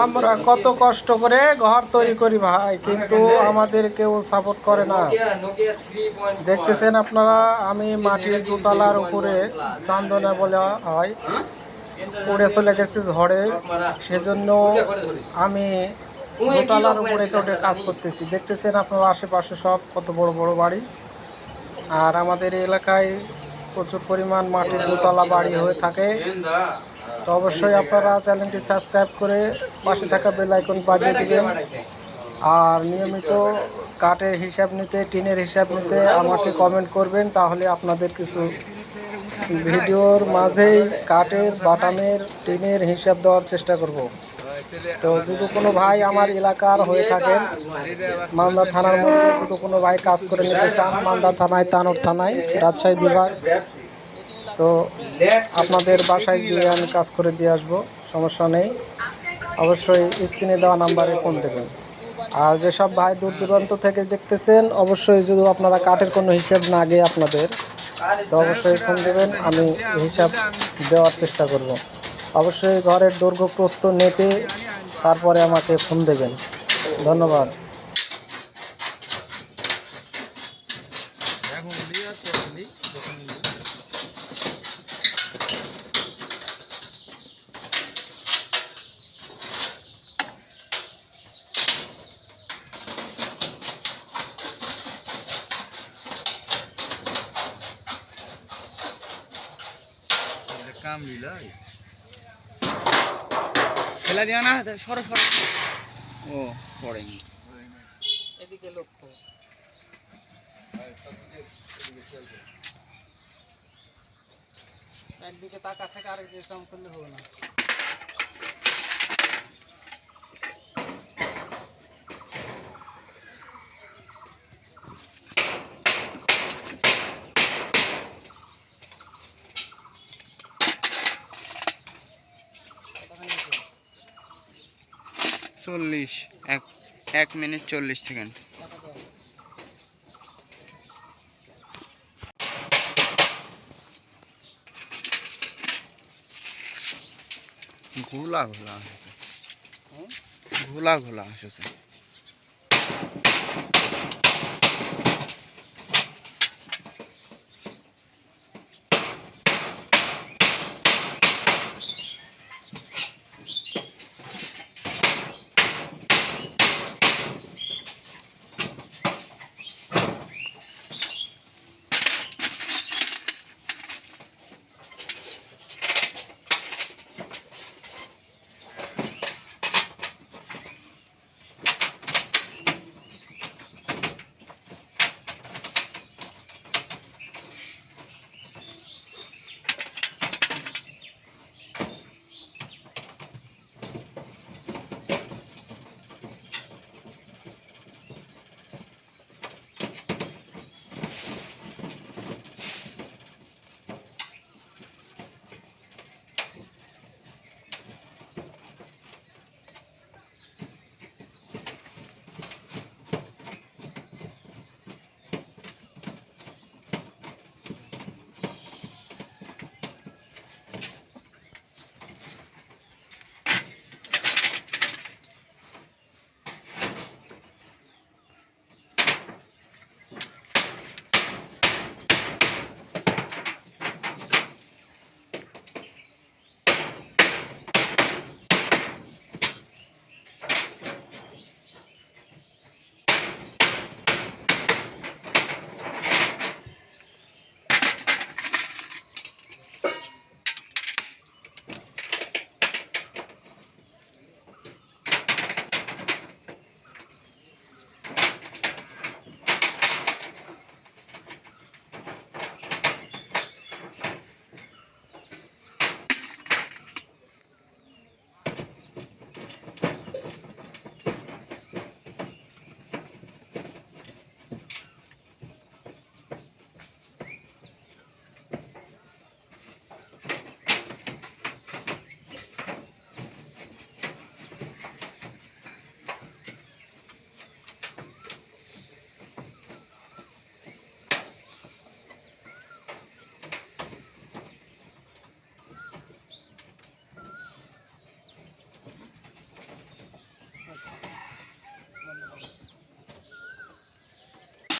আমরা কত কষ্ট করে ঘর তৈরি করি ভাই, কিন্তু আমাদের কেউ সাপোর্ট করে না। দেখতেছেন আপনারা, আমি মাটির দোতলার উপরে চান্দনা বলা হয় উড়ে চলে গেছি ঝড়ে, সেজন্য আমি দোতলার উপরে উঠে কাজ করতেছি। দেখতেছেন আপনারা আশেপাশে সব কত বড় বড় বাড়ি, আর আমাদের এলাকায় প্রচুর পরিমাণ মাটির দোতলা বাড়ি হয়ে থাকে। তো অবশ্যই আপনারা চ্যানেলটি সাবস্ক্রাইব করে পাশে থাকা বেল আইকন বাজিয়ে দিবেন। আর নিয়মিত কাঠের হিসাব নিতে, টিনের হিসাব নিতে আমাকে কমেন্ট করবেন, তাহলে আপনাদের কিছু ভিডিওর মাঝেই কাঠের, বাটামের, টিনের হিসাব দেওয়ার চেষ্টা করব। তো যদি কোনো ভাই আমার এলাকার হয়ে থাকেন, মালদা থানার মধ্যে যদি কোনো ভাই কাজ করে নিতে চান, মালদা থানায়, তানোর থানায়, রাজশাহী বিভাগ, তো আপনাদের বাসায় গিয়ে আমি কাজ করে দিয়ে আসবো, সমস্যা নেই। অবশ্যই স্ক্রিনে দেওয়া নাম্বারে ফোন দেবেন। আর যেসব ভাই দূর দূরান্ত থেকে দেখতেছেন, অবশ্যই যদি আপনারা কাঠের কোনো হিসাব না আগে আপনাদের, তো অবশ্যই ফোন দেবেন, আমি হিসাব দেওয়ার চেষ্টা করব। অবশ্যই ঘরের দৈর্ঘ্য প্রস্থ নেপে তারপরে আমাকে ফোন দেবেন। ধন্যবাদ। কাম লিলা খেলা দিও না, সরো সরো। ও পড়েনি, এদিকে লক্ষ্য, একদিকে তাকা থেকে আরেকদিকে কাম করলে হবে না। চল্লিশ, 1 মিনিট 40 সেকেন্ড। ঘোলা ঘোলা ঘোলা ঘোলা আসছে।